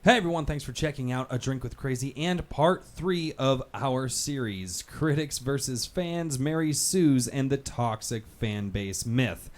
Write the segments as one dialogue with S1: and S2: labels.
S1: Hey everyone, thanks for checking out A Drink with Crazy and part 3 of our series, Critics versus Fans, Mary Sue's, and the Toxic Fanbase Myth.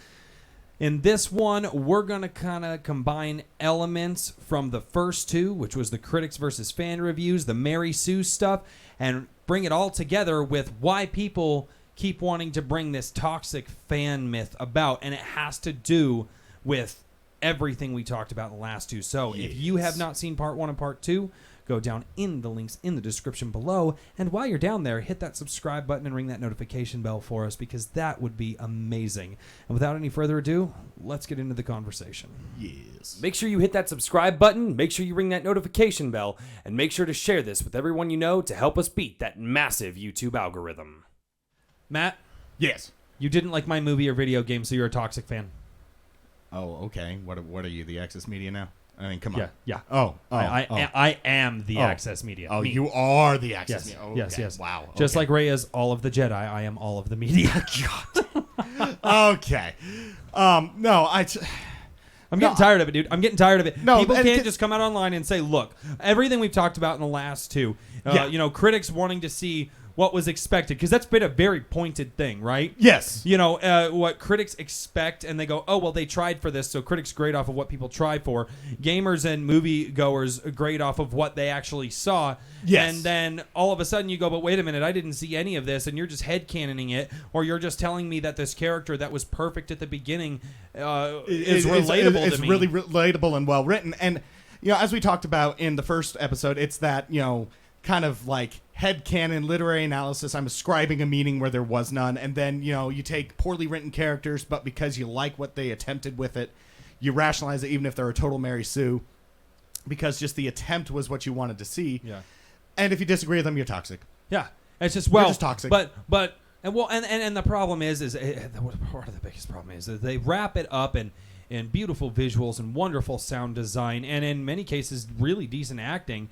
S1: In this one, we're going to kind of combine elements from the first two, which was the Critics versus Fan reviews, the Mary Sue stuff, and bring it all together with why people keep wanting to bring this toxic fan myth about, and it has to do with everything we talked about in the last two. So if you have not seen part 1 and part 2, go down in the links in the description below, and while you're down there, hit that subscribe button and ring that notification bell for us, because that would be amazing. And without any further ado, let's get into the conversation.
S2: Yes.
S3: Make sure you hit that subscribe button, make sure you ring that notification bell, and make sure to share this with everyone you know to help us beat that massive YouTube algorithm.
S1: Matt,
S2: Yes.
S1: you didn't like my movie or video game, so you're a toxic fan.
S2: Oh, okay. What are you, the Access Media now? I mean, come on.
S1: Yeah.
S2: I
S1: am the Access Media.
S2: Oh,
S1: Me.
S2: you are the Access
S1: Yes,
S2: Media. Okay.
S1: yes.
S2: Wow.
S1: Just
S2: okay.
S1: like Rey is all of the Jedi, I am all of the media.
S2: Okay.
S1: I'm getting tired of it, dude. I'm getting tired of it.
S2: No,
S1: People
S2: and
S1: can't just come out online and say, look, everything we've talked about in the last two, critics wanting to see what was expected, because that's been a very pointed thing, right?
S2: Yes.
S1: What critics expect, and they go, oh, well, they tried for this, so critics grade off of what people try for. Gamers and moviegoers grade off of what they actually saw.
S2: Yes.
S1: And then all of a sudden you go, but wait a minute, I didn't see any of this, and you're just headcanoning it, or you're just telling me that this character that was perfect at the beginning is relatable to me.
S2: It's really relatable and well written. And, as we talked about in the first episode, it's that, kind of like headcanon literary analysis. I'm ascribing a meaning where there was none, and then you take poorly written characters, but because you like what they attempted with it, you rationalize it even if they're a total Mary Sue, because just the attempt was what you wanted to see.
S1: Yeah.
S2: And if you disagree with them, you're toxic.
S1: Yeah, it's just
S2: You're just toxic.
S1: But the problem is part of the biggest problem is that they wrap it up in beautiful visuals and wonderful sound design, and in many cases really decent acting.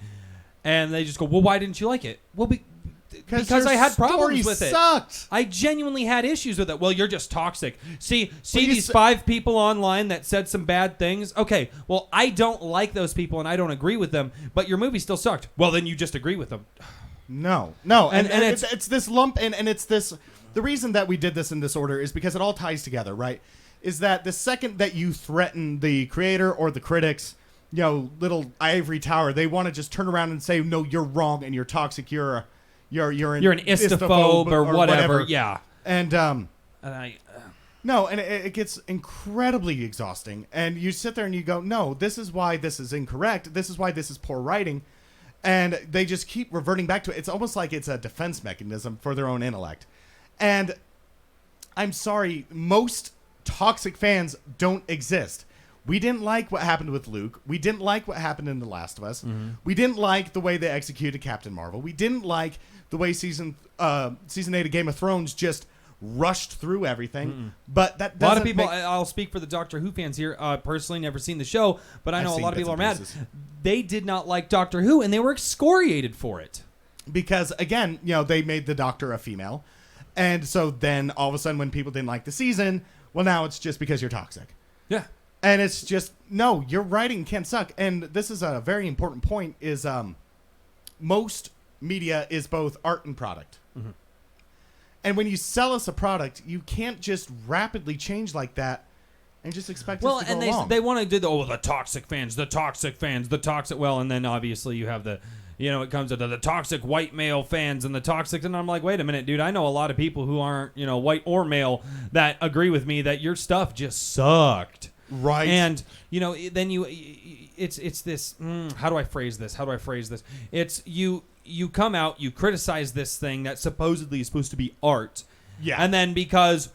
S1: And they just go, well, why didn't you like it? Well, because I had problems with it.
S2: Sucked.
S1: I genuinely had issues with it. Well, you're just toxic. See
S2: you
S1: these 5 people online that said some bad things? Okay, well, I don't like those people and I don't agree with them, but your movie still sucked. Well, then you just agree with them.
S2: No. And it's this lump, and it's this. The reason that we did this in this order is because it all ties together, right? Is that the second that you threaten the creator or the critics, little ivory tower, they want to just turn around and say, no, you're wrong and you're toxic. You're an
S1: istophobe or whatever. Yeah.
S2: And it gets incredibly exhausting. And you sit there and you go, no, this is why this is incorrect. This is why this is poor writing. And they just keep reverting back to it. It's almost like it's a defense mechanism for their own intellect. And I'm sorry, most toxic fans don't exist. We didn't like what happened with Luke. We didn't like what happened in The Last of Us. Mm-hmm. We didn't like the way they executed Captain Marvel. We didn't like the way season 8 of Game of Thrones just rushed through everything. Mm-mm. But that doesn't
S1: a lot of people, I'll speak for the Doctor Who fans here, personally never seen the show, but I know a lot of people are mad. They did not like Doctor Who, and they were excoriated for it.
S2: Because, again, they made the Doctor a female. And so then all of a sudden when people didn't like the season, well, now it's just because you're toxic.
S1: Yeah.
S2: And it's just, no, your writing can suck. And this is a very important point, is most media is both art and product. Mm-hmm. And when you sell us a product, you can't just rapidly change like that and just expect us to go along.
S1: Well, they want to do the toxic fans, well, and then obviously you have the, it comes to the toxic white male fans and the toxic, and I'm like, wait a minute, dude, I know a lot of people who aren't, white or male that agree with me that your stuff just sucked.
S2: Right.
S1: And, then it's this, how do I phrase this? It's you come out, you criticize this thing that supposedly is supposed to be art.
S2: Yeah.
S1: And then because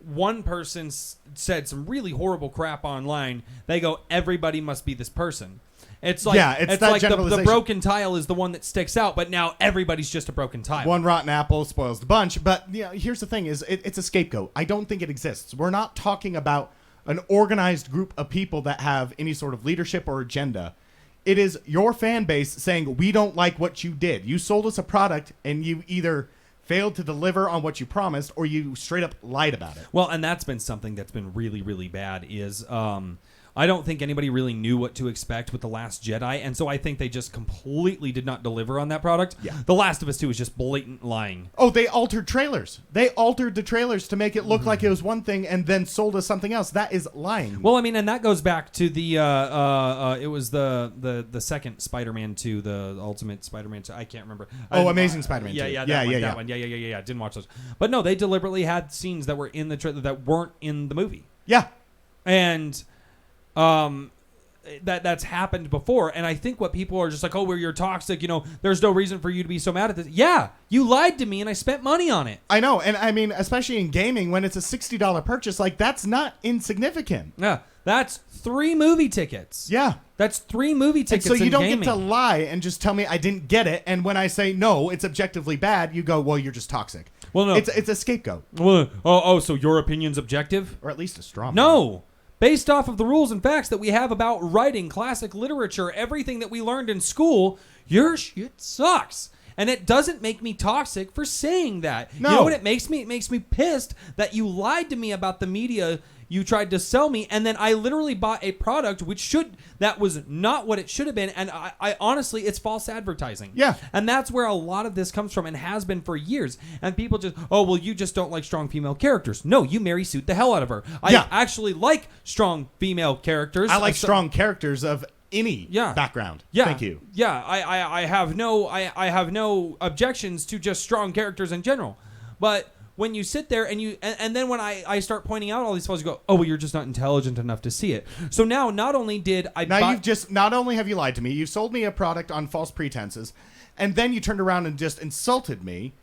S1: one person said some really horrible crap online, they go, everybody must be this person. It's like, it's like the broken tile is the one that sticks out, but now everybody's just a broken tile.
S2: One rotten apple spoils the bunch. But here's the thing, is it's a scapegoat. I don't think it exists. We're not talking about an organized group of people that have any sort of leadership or agenda. It is your fan base saying, we don't like what you did. You sold us a product and you either failed to deliver on what you promised or you straight up lied about it.
S1: Well, and that's been something that's been really, really bad is I don't think anybody really knew what to expect with The Last Jedi, and so I think they just completely did not deliver on that product.
S2: Yeah.
S1: The Last of Us 2 is just blatant lying.
S2: Oh, they altered trailers. They altered the trailers to make it look like it was one thing and then sold us something else. That is lying.
S1: Well, I mean, and that goes back to the it was the second Spider-Man 2, the Ultimate Spider-Man 2. I can't remember.
S2: Amazing Spider-Man 2.
S1: That one. Yeah. Didn't watch those. But no, they deliberately had scenes that were in the trailer that weren't in the movie.
S2: Yeah.
S1: And that's happened before, and I think what people are just like, oh, well, you're toxic, there's no reason for you to be so mad at this. Yeah, you lied to me and I spent money on it.
S2: I know, and I mean, especially in gaming, when it's a $60 purchase, like, that's not insignificant.
S1: Yeah, that's 3 movie tickets.
S2: Yeah.
S1: That's 3 movie tickets.
S2: And so you don't
S1: gaming.
S2: get to lie and just tell me I didn't get it, and when I say no, it's objectively bad, you go, well, you're just toxic.
S1: Well, no.
S2: It's a scapegoat.
S1: Well, so your opinion's objective?
S2: Or at least a straw man.
S1: No. Based off of the rules and facts that we have about writing, classic literature, everything that we learned in school, your shit sucks. And it doesn't make me toxic for saying that.
S2: No.
S1: You know what it makes me? It makes me pissed that you lied to me about the media you tried to sell me, and then I literally bought a product that was not what it should have been, and I honestly, it's false advertising.
S2: Yeah.
S1: And that's where a lot of this comes from and has been for years. And people just, oh, well, you just don't like strong female characters. No, you Mary Suit the hell out of her. I actually like strong female characters.
S2: I like strong characters of any background.
S1: Yeah.
S2: Thank you.
S1: Yeah, I have no objections to just strong characters in general. But when you sit there and then when I start pointing out all these flaws, you go, oh, well, you're just not intelligent enough to see it. So now, not only
S2: have you lied to me, you sold me a product on false pretenses, and then you turned around and just insulted me.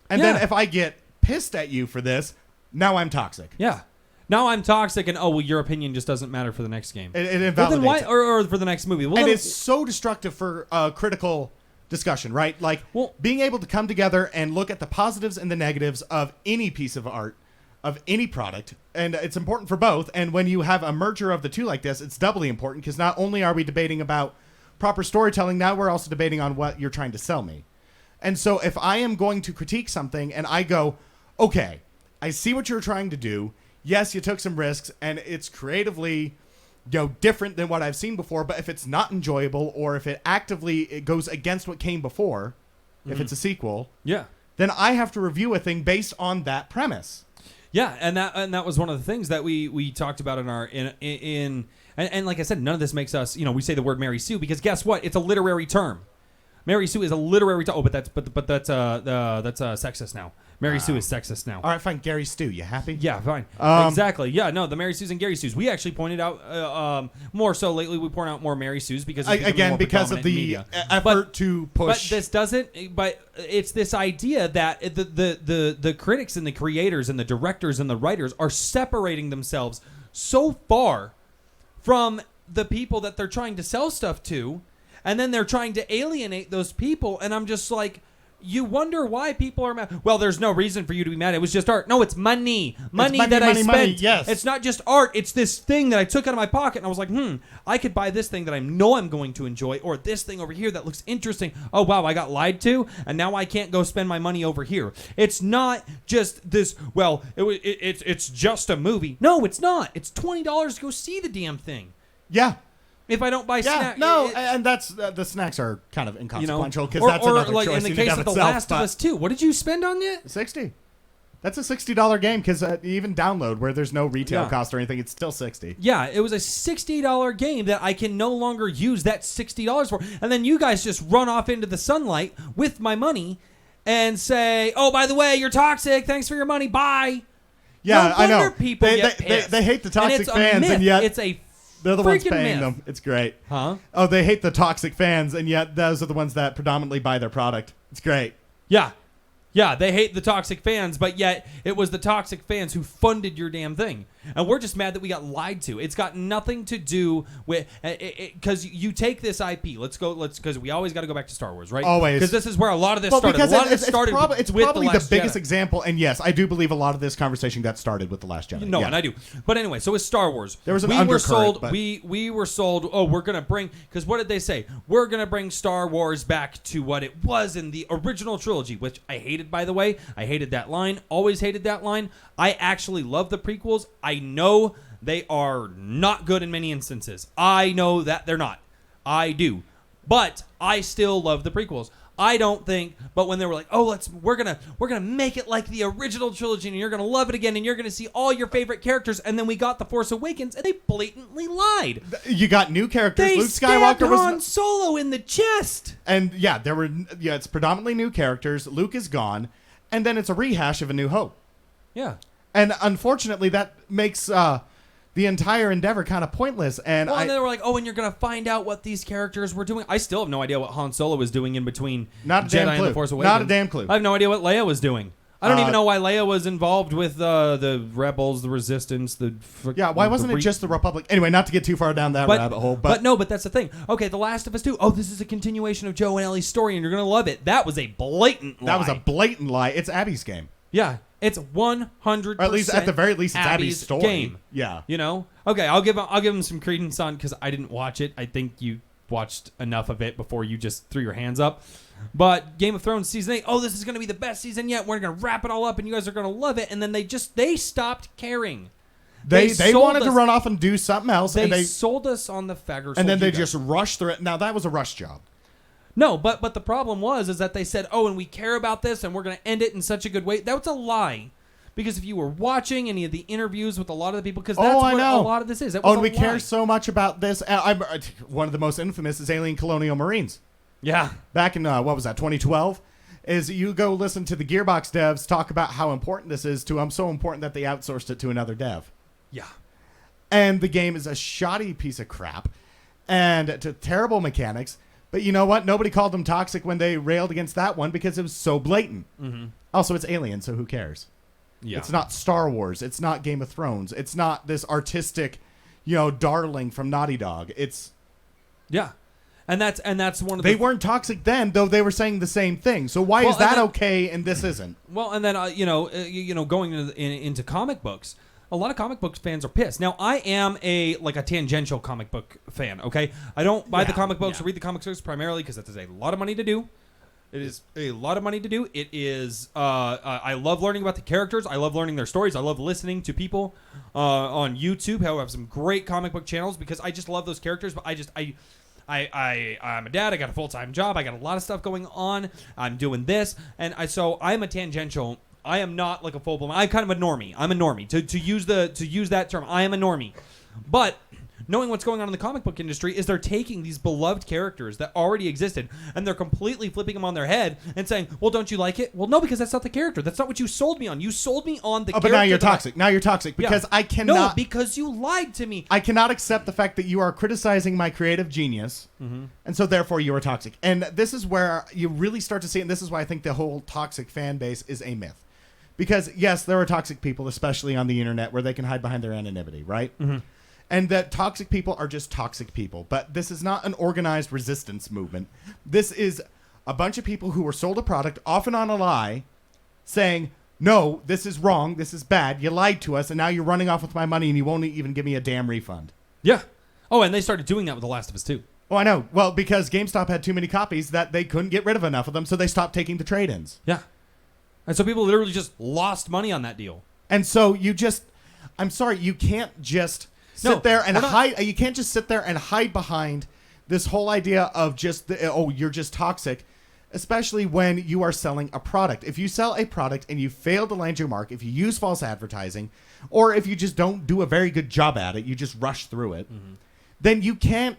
S2: And then if I get pissed at you for this, now I'm toxic.
S1: Yeah. Now I'm toxic, and oh, well, your opinion just doesn't matter for the next game.
S2: It invalidates
S1: well, then why,
S2: it.
S1: or for the next movie. Well,
S2: and it's so destructive for critical discussion, right? Like, being able to come together and look at the positives and the negatives of any piece of art, of any product, and it's important for both. And when you have a merger of the two like this, it's doubly important, because not only are we debating about proper storytelling, now we're also debating on what you're trying to sell me. And so if I am going to critique something and I go, okay, I see what you're trying to do. Yes, you took some risks, and it's creatively different than what I've seen before, but if it's not enjoyable, or if it goes against what came before, if it's a sequel, then I have to review a thing based on that premise.
S1: Yeah, and that was one of the things that we talked about in our and like I said, none of this makes us, we say the word Mary Sue because guess what? It's a literary term. Mary Sue is a literary term. Oh, but that's sexist now. Mary Sue is sexist now.
S2: All right, fine. Gary Stu, you happy?
S1: Yeah, fine. Exactly. Yeah, no, the Mary Sues and Gary Sues. We actually pointed out more so lately. We point out more Mary Sues because
S2: because of the effort to push.
S1: But this doesn't. But it's this idea that the critics and the creators and the directors and the writers are separating themselves so far from the people that they're trying to sell stuff to, and then they're trying to alienate those people. And I'm just like, you wonder why people are mad. Well, there's no reason for you to be mad. It was just art. No, it's money. Money that I spent.
S2: Yes.
S1: It's not just art. It's this thing that I took out of my pocket, and I was like, I could buy this thing that I know I'm going to enjoy, or this thing over here that looks interesting. Oh, wow, I got lied to, and now I can't go spend my money over here. It's not just this, well, it's just a movie. No, it's not. It's $20 to go see the damn thing.
S2: Yeah.
S1: If I don't buy snacks,
S2: and that's the snacks are kind of inconsequential because that's
S1: or
S2: another
S1: like
S2: choice
S1: in the case of The Last of Us 2. What did you spend on it?
S2: $60. That's a $60 game because even download where there's no retail cost or anything, it's still $60.
S1: Yeah, it was a $60 game that I can no longer use that $60 for, and then you guys just run off into the sunlight with my money and say, "Oh, by the way, you're toxic. Thanks for your money. Bye."
S2: Yeah,
S1: no
S2: I know.
S1: People get pissed.
S2: They hate the toxic fans, and yet
S1: it's a
S2: they're the ones paying
S1: myth.
S2: them. It's great.
S1: Huh?
S2: Oh, they hate the toxic fans, and yet those are the ones that predominantly buy their product. It's great.
S1: Yeah. Yeah, they hate the toxic fans, but yet it was the toxic fans who funded your damn thing. And we're just mad that we got lied to. It's got nothing to do with because you take this IP. Because we always got to go back to Star Wars, right?
S2: Always,
S1: because this is where a lot of this started. A lot of this started
S2: it's
S1: with
S2: probably
S1: the
S2: biggest
S1: Jedi.
S2: example. And yes, I do believe a lot of this conversation got started with the Last Jedi.
S1: No, and I do. But anyway, so with Star Wars,
S2: there was an
S1: we
S2: undercurrent.
S1: We were sold. Oh, we're gonna bring because what did they say? We're gonna bring Star Wars back to what it was in the original trilogy, which I hated, by the way. I hated that line. Always hated that line. I actually love the prequels. I I know they are not good in many instances. I know that they're not. I do. But I still love the prequels. I don't think, but when they were like, "Oh, we're gonna make it like the original trilogy, and you're gonna love it again, and you're gonna see all your favorite characters," and then we got The Force Awakens, and they blatantly lied.
S2: You got new characters.
S1: They
S2: Luke Skywalker was
S1: Han Solo in the chest,
S2: and it's predominantly new characters. Luke is gone, and then it's a rehash of A New Hope.
S1: Yeah.
S2: And unfortunately, that makes the entire endeavor kind of pointless. And
S1: and then they were like, "Oh, and you're gonna find out what these characters were doing." I still have no idea what Han Solo was doing in between
S2: Not a
S1: Jedi
S2: damn
S1: and
S2: clue.
S1: The Force Awakens.
S2: Not a damn clue.
S1: I have no idea what Leia was doing. I don't even know why Leia was involved with the Rebels, the Resistance,
S2: why wasn't it just the Republic? Anyway, not to get too far down that rabbit hole. But
S1: that's the thing. Okay, The Last of Us 2. Oh, this is a continuation of Joe and Ellie's story, and you're gonna love it. That was a blatant lie.
S2: That was a blatant lie. It's Abby's game.
S1: Yeah. It's 100%.
S2: Or at the very least, it's Abby's story.
S1: Game.
S2: Yeah.
S1: You know? Okay, I'll give him some credence on, because I didn't watch it. I think you watched enough of it before you just threw your hands up. But Game of Thrones season 8, this is going to be the best season yet. We're going to wrap it all up, and you guys are going to love it. And then they stopped caring.
S2: They wanted to run off and do something else.
S1: They sold us on the faggot.
S2: And then they just rushed through it. Now, that was a rush job.
S1: No, but the problem was that they said, and we care about this, and we're going to end it in such a good way. That was a lie. Because if you were watching any of the interviews with a lot of the people, because that's what a lot of this is.
S2: And we care so much about this. One of the most infamous is Alien Colonial Marines.
S1: Yeah.
S2: Back in, 2012? Is you go listen to the Gearbox devs talk about how important this is to them, so important that they outsourced it to another dev.
S1: Yeah.
S2: And the game is a shoddy piece of crap and to terrible mechanics. But you know what? Nobody called them toxic when they railed against that one because it was so blatant. Mm-hmm. Also, it's Alien, so who cares? Yeah. It's not Star Wars. It's not Game of Thrones. It's not this artistic, darling from Naughty Dog.
S1: Yeah. And that's one of
S2: They weren't toxic then, though they were saying the same thing. So why is that okay and this isn't?
S1: Well, and then going into comic books, a lot of comic book fans are pissed. Now, I am a tangential comic book fan, okay? I don't buy the comic books or read the comic books primarily because that is a lot of money to do. It is a lot of money to do. It is. I love learning about the characters. I love learning their stories. I love listening to people on YouTube who have some great comic book channels because I just love those characters. But I'm a dad. I got a full-time job. I got a lot of stuff going on. I'm doing this, and so I'm a tangential. I am not like a full-blown. I'm kind of a normie. I'm a normie. To use that term, I am a normie. But knowing what's going on in the comic book industry is they're taking these beloved characters that already existed and they're completely flipping them on their head and saying, well, don't you like it? Well, no, because that's not the character. That's not what you sold me on. You sold me on the character.
S2: But now you're toxic. Now you're toxic because I cannot.
S1: No, because you lied to me.
S2: I cannot accept the fact that you are criticizing my creative genius, and so therefore you are toxic. And this is where you really start to see it, and this is why I think the whole toxic fan base is a myth. Because, yes, there are toxic people, especially on the internet, where they can hide behind their anonymity, right? Mm-hmm. And that toxic people are just toxic people. But this is not an organized resistance movement. This is a bunch of people who were sold a product, often on a lie, saying, no, this is wrong, this is bad, you lied to us, and now you're running off with my money and you won't even give me a damn refund.
S1: Yeah. Oh, and they started doing that with The Last of Us 2.
S2: Oh, I know. Well, because GameStop had too many copies that they couldn't get rid of enough of them, so they stopped taking the trade-ins.
S1: Yeah. And so people literally just lost money on that deal.
S2: And so I'm sorry, you can't just sit there and hide. You can't just sit there and hide behind this whole idea of you're just toxic, especially when you are selling a product. If you sell a product and you fail to land your mark, if you use false advertising, or if you just don't do a very good job at it, you just rush through it, then you can't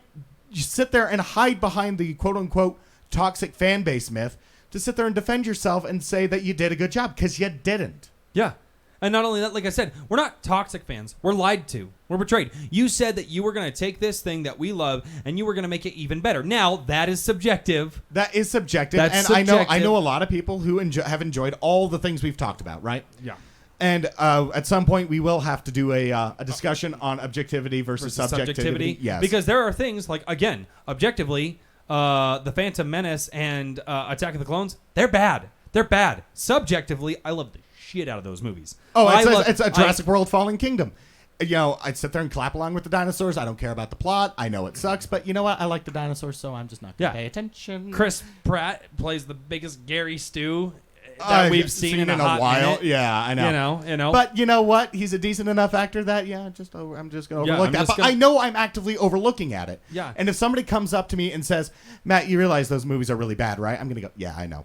S2: sit there and hide behind the quote-unquote toxic fan base myth to sit there and defend yourself and say that you did a good job, because you didn't.
S1: Yeah. And not only that, like I said, we're not toxic fans. We're lied to. We're betrayed. You said that you were going to take this thing that we love and you were going to make it even better. Now, that is subjective.
S2: That is subjective.
S1: That's
S2: and
S1: subjective.
S2: I know a lot of people who have enjoyed all the things we've talked about, right?
S1: Yeah.
S2: And at some point, we will have to do a discussion on objectivity versus subjectivity. Yes.
S1: Because there are things like, again, objectively, The Phantom Menace and Attack of the Clones, they're bad. They're bad. Subjectively, I love the shit out of those movies.
S2: Oh, it's a Jurassic World Fallen Kingdom. I'd sit there and clap along with the dinosaurs. I don't care about the plot. I know it sucks, but you know what? I like the dinosaurs, so I'm just not going to pay attention.
S1: Chris Pratt plays the biggest Gary Stu. that we've seen in a hot
S2: while.
S1: minute.
S2: Yeah, I know.
S1: You know.
S2: But you know what? He's a decent enough actor that I'm just going to overlook that. But
S1: gonna-
S2: I know I'm actively overlooking at it.
S1: Yeah.
S2: And if somebody comes up to me and says, "Matt, you realize those movies are really bad, right?" I'm going to go, "Yeah, I know."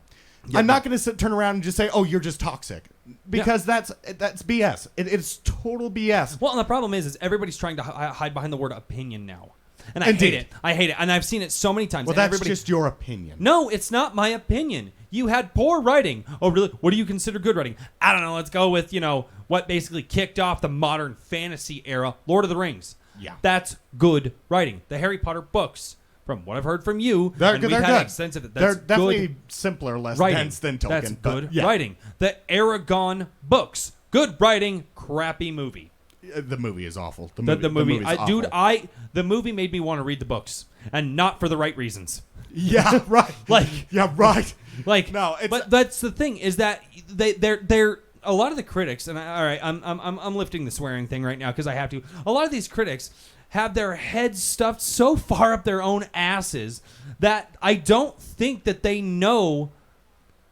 S2: I'm not going to turn around and just say, "Oh, you're just toxic," because that's BS. It's total BS.
S1: Well, and the problem is everybody's trying to hide behind the word opinion now. And I
S2: Indeed.
S1: hate it. I hate it. And I've seen it so many times.
S2: Well,
S1: And
S2: that's just your opinion.
S1: No, it's not my opinion. You had poor writing. Oh, really? What do you consider good writing? I don't know. Let's go with, what basically kicked off the modern fantasy era, Lord of the Rings.
S2: Yeah.
S1: That's good writing. The Harry Potter books, from what I've heard from you,
S2: They're
S1: and we've
S2: good.
S1: had extensive.
S2: They're
S1: That's
S2: definitely
S1: good
S2: simpler, less
S1: writing.
S2: dense than Tolkien.
S1: That's
S2: but
S1: good
S2: yeah.
S1: writing. The Aragon books, good writing, crappy movie.
S2: The movie is awful. The
S1: The movie,
S2: movie's awful.
S1: the movie made me want to read the books, and not for the right reasons.
S2: Yeah, right. Yeah, right.
S1: Like,
S2: No, it's-
S1: but that's the thing is that they're a lot of the critics, and all right, I'm lifting the swearing thing right now because I have to. A lot of these critics have their heads stuffed so far up their own asses that I don't think that they know.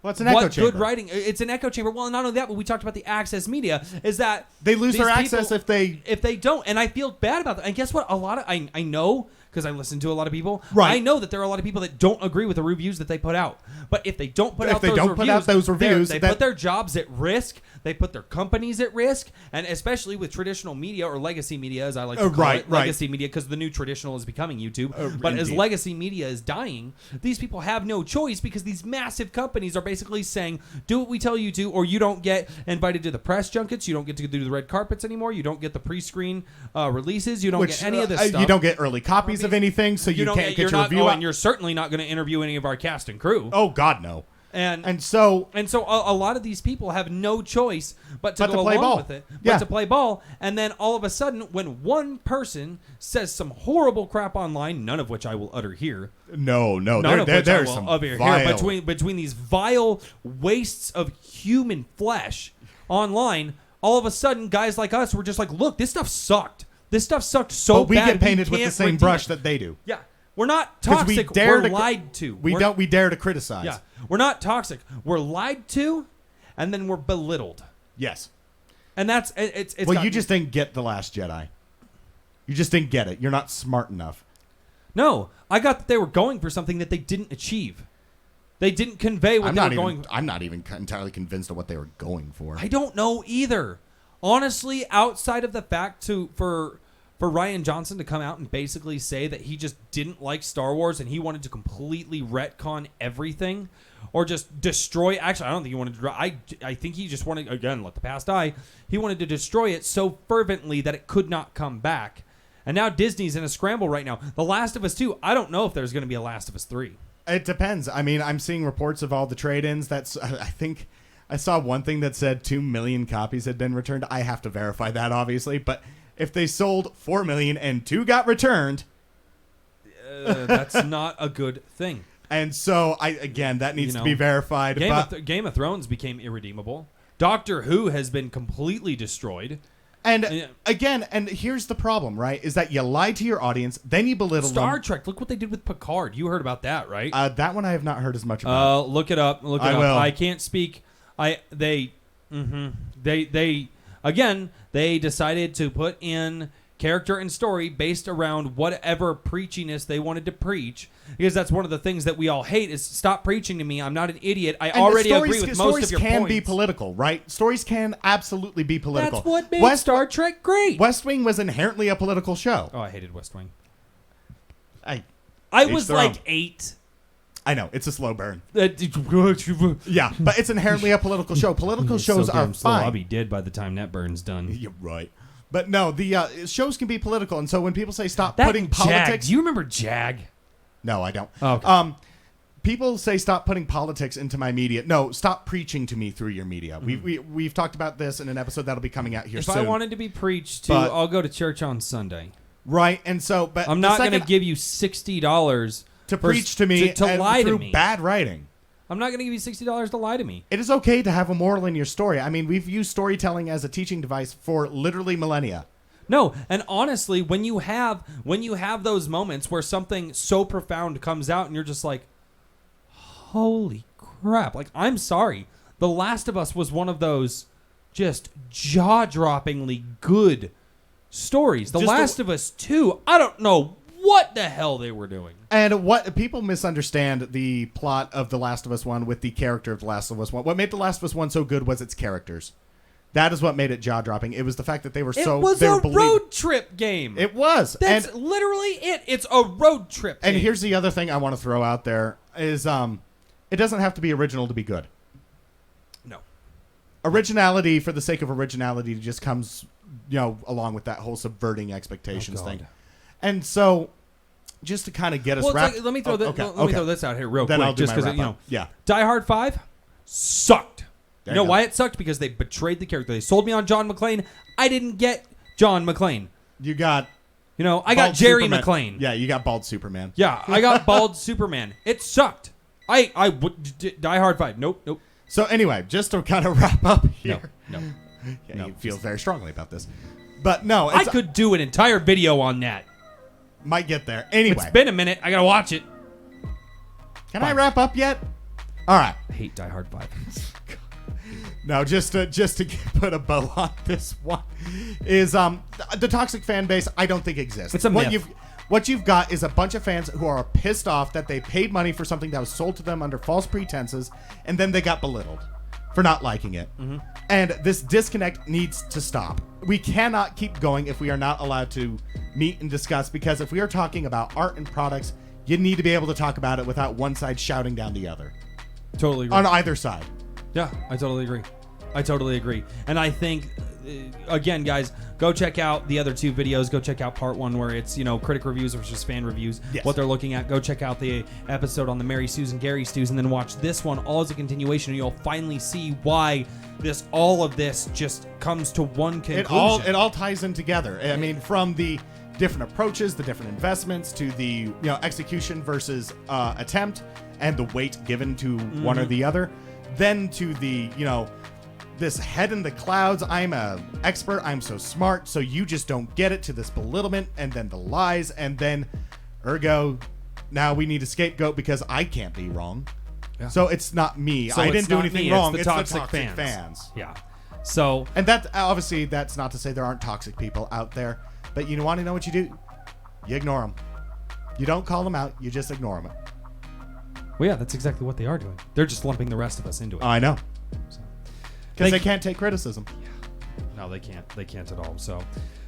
S2: Well, it's an echo
S1: What
S2: chamber.
S1: good writing? It's an echo chamber. Well, and not only that, but we talked about the access media. Is that
S2: They lose
S1: these
S2: their access
S1: people-
S2: if
S1: they don't, and I feel bad about that. And guess what? A lot of I know because I listen to a lot of people.
S2: Right.
S1: I know that there are a lot of people that don't agree with the reviews that they put out. But if they don't put
S2: If
S1: out
S2: they
S1: those
S2: don't
S1: reviews,
S2: put out those reviews,
S1: they
S2: that-
S1: put their jobs at risk. They put their companies at risk, and especially with traditional media or legacy media, as I like to call
S2: right,
S1: it,
S2: right.
S1: legacy media, because the new traditional is becoming YouTube. But as
S2: indeed.
S1: legacy media is dying, these people have no choice because these massive companies are basically saying, "Do what we tell you to, or you don't get invited to the press junkets. You don't get to do the red carpets anymore. You don't get the pre-screen releases. You don't get any of this stuff.
S2: You don't get early copies of anything, so you
S1: don't
S2: can't get
S1: you're
S2: your
S1: not,
S2: review out.
S1: and you're certainly not going to interview any of our cast and crew.
S2: Oh, God, no.
S1: And
S2: so
S1: a lot of these people have no choice but to go
S2: play
S1: along
S2: ball.
S1: with it,
S2: Yeah.
S1: but to play ball. And then all of a sudden, when one person says some horrible crap online, none of which I will utter here,
S2: no,
S1: none of which I
S2: there's
S1: will
S2: some
S1: utter here,
S2: vile.
S1: between these vile wastes of human flesh online, all of a sudden, guys like us were just like, look, this stuff sucked. This stuff sucked so
S2: But we
S1: bad.
S2: get painted with the
S1: can't
S2: same
S1: redeem
S2: brush
S1: it.
S2: that they do.
S1: Yeah. We're not
S2: 'Cause
S1: toxic.
S2: we dare
S1: We're
S2: to
S1: lied to.
S2: We
S1: We're-
S2: dare to criticize.
S1: Yeah. We're not toxic. We're lied to, and then we're belittled.
S2: Yes.
S1: And that's it's.
S2: Well,
S1: got-
S2: you just didn't get The Last Jedi. You just didn't get it. You're not smart enough.
S1: no. I got that they were going for something that they didn't achieve. They didn't convey what they were going.
S2: I'm not even entirely convinced of what they were going for.
S1: I don't know either. Honestly, outside of the fact for Rian Johnson to come out and basically say that he just didn't like Star Wars and he wanted to completely retcon everything or just destroy. Actually, I don't think he wanted to. I think he just wanted, again, let the past die. He wanted to destroy it so fervently that it could not come back. And now Disney's in a scramble right now. The Last of Us 2, I don't know if there's going to be a Last of Us 3.
S2: It depends. I mean, I'm seeing reports of all the trade-ins. I think I saw one thing that said 2 million copies had been returned. I have to verify that, obviously, but if they sold 4 million and 2 got returned,
S1: That's not a good thing.
S2: and so that needs to be verified.
S1: Game of Thrones became irredeemable. Doctor Who has been completely destroyed.
S2: And again, and here's the problem, right? Is that you lie to your audience, then you belittle
S1: Star
S2: them.
S1: Trek, look what they did with Picard. You heard about that, right?
S2: That one I have not heard as much about.
S1: Look it up. Look it
S2: I
S1: up.
S2: will.
S1: I can't speak. They decided to put in character and story based around whatever preachiness they wanted to preach, because that's one of the things that we all hate is stop preaching to me. I'm not an idiot. I
S2: And
S1: already
S2: stories,
S1: agree with
S2: stories
S1: most of your
S2: can
S1: points.
S2: be political, right? Stories can absolutely be political.
S1: That's what made Star Trek great.
S2: West Wing was inherently a political show.
S1: Oh, I hated West Wing.
S2: I
S1: I
S2: Each
S1: was
S2: their
S1: like
S2: own.
S1: 8.
S2: I know it's a slow burn.
S1: You're
S2: Yeah, but it's inherently a political show. Political shows are
S1: I'll
S2: fine.
S1: be dead by the time that burn's done.
S2: You're right. But no, the shows can be political, and so when people say stop
S1: That
S2: putting
S1: Jag.
S2: politics,
S1: Do you remember Jag?
S2: no, I don't.
S1: Oh, okay.
S2: People say stop putting politics into my media. No, stop preaching to me through your media. We've talked about this in an episode that'll be coming out here
S1: If
S2: soon.
S1: I wanted to be preached to,
S2: But-
S1: I'll go to church on Sunday.
S2: right, and so but
S1: I'm
S2: the
S1: not going to
S2: second-
S1: give you $60
S2: to preach to me
S1: to
S2: and
S1: lie to
S2: through
S1: me.
S2: bad writing.
S1: I'm not going to give you $60 to lie to me.
S2: It is okay to have a moral in your story. I mean, we've used storytelling as a teaching device for literally millennia.
S1: No, and honestly, when you have those moments where something so profound comes out and you're just like, holy crap. Like, I'm sorry. The Last of Us was one of those just jaw-droppingly good stories. The Last of Us 2, I don't know what the hell they were doing.
S2: And what people misunderstand the plot of The Last of Us 1 with the character of The Last of Us 1. What made The Last of Us 1 so good was its characters. That is what made it jaw-dropping. It was the fact that they were so...
S1: It was
S2: they
S1: a
S2: were
S1: road trip game.
S2: It was.
S1: That's literally it. It's a road trip game.
S2: And here's the other thing I want to throw out there is it doesn't have to be original to be good.
S1: No.
S2: Originality for the sake of originality just comes, along with that whole subverting expectations thing. And so, just to kind of get us wrapped...
S1: let me throw this out here real
S2: then
S1: quick.
S2: I'll do
S1: just
S2: because yeah.
S1: Die Hard 5 sucked.
S2: There
S1: You know
S2: you go.
S1: why it sucked? Because they betrayed the character. They sold me on John McClane. I didn't get John McClane.
S2: You got...
S1: I got Jerry
S2: Superman.
S1: McClane.
S2: Yeah, you got bald Superman.
S1: Yeah, I got bald Superman. It sucked. Die Hard 5. Nope.
S2: So anyway, just to kind of wrap up here.
S1: No.
S2: Yeah, he feels very strongly about this. But no,
S1: I could do an entire video on that.
S2: Might get there. Anyway.
S1: It's been a minute. I gotta watch it.
S2: Can I wrap up yet? All right.
S1: I hate Die Hard 5.
S2: No, just to put a bow on this one is the toxic fan base. I don't think exists.
S1: It's a myth.
S2: What you've got is a bunch of fans who are pissed off that they paid money for something that was sold to them under false pretenses, and then they got belittled for not liking it. Mm-hmm. And this disconnect needs to stop. We cannot keep going if we are not allowed to meet and discuss, because if we are talking about art and products, you need to be able to talk about it without one side shouting down the other.
S1: Totally agree.
S2: On either side.
S1: Yeah, I totally agree. And I think, again, guys, go check out the other two videos. Go check out part 1 where it's, critic reviews versus fan reviews,
S2: yes.
S1: What they're looking at. Go check out the episode on the Mary Sue's and Gary Stews, and then watch this one all as a continuation, and you'll finally see why all of this just comes to one conclusion.
S2: It all ties in together. I mean, from the different approaches, the different investments, to the execution versus attempt, and the weight given to one or the other, then to the this head in the clouds, I'm a expert, I'm so smart, so you just don't get it, to this belittlement, and then the lies, and then ergo, now we need a scapegoat because I can't be wrong. Yeah. So it's not me.
S1: So
S2: I didn't do anything wrong.
S1: It's the toxic fans. Yeah. So,
S2: and that obviously, that's not to say there aren't toxic people out there, but you want to know what you do? You ignore them. You don't call them out. You just ignore them.
S1: Well, yeah, that's exactly what they are doing. They're just lumping the rest of us into it.
S2: I know.
S1: So.
S2: Because they can't take criticism.
S1: No, they can't. They can't at all. So,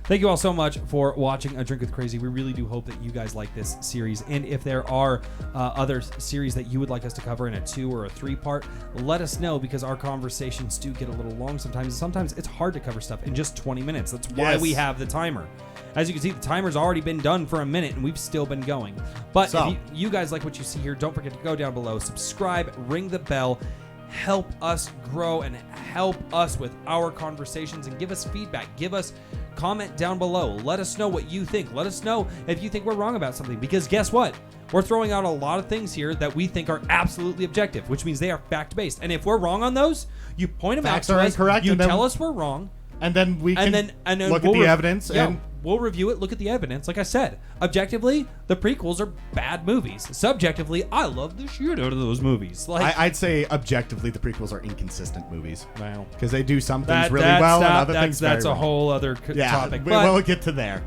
S1: thank you all so much for watching A Drink with Crazy. We really do hope that you guys like this series. And if there are other series that you would like us to cover in a 2 or a 3-part, let us know, because our conversations do get a little long sometimes. Sometimes it's hard to cover stuff in just 20 minutes. That's why we have the timer. As you can see, the timer's already been done for a minute, and we've still been going. But if you guys like what you see here, don't forget to go down below, subscribe, ring the bell, help us grow and help us with our conversations, and give us feedback. Give us comment down below. Let us know what you think. Let us know if you think we're wrong about something, because guess what? We're throwing out a lot of things here that we think are absolutely objective, which means they are fact-based. And if we're wrong on those, you point them out to us, you tell us we're wrong,
S2: and then we can look at the evidence and
S1: we'll review it, look at the evidence. Like I said, objectively, the prequels are bad movies. Subjectively, I love the shit out of those movies.
S2: I'd say objectively, the prequels are inconsistent movies.
S1: Wow.
S2: Because they do some things really well and other things very
S1: That's a whole other topic.
S2: We'll get to there.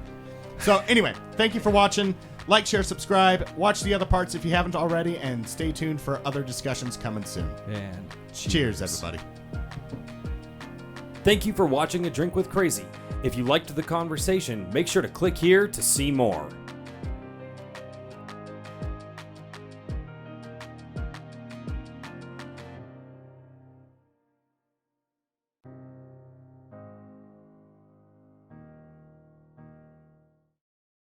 S2: So anyway, thank you for watching. Like, share, subscribe. Watch the other parts if you haven't already, and stay tuned for other discussions coming soon.
S1: And
S2: cheers everybody.
S3: Thank you for watching A Drink with Crazy. If you liked the conversation, make sure to click here to see more.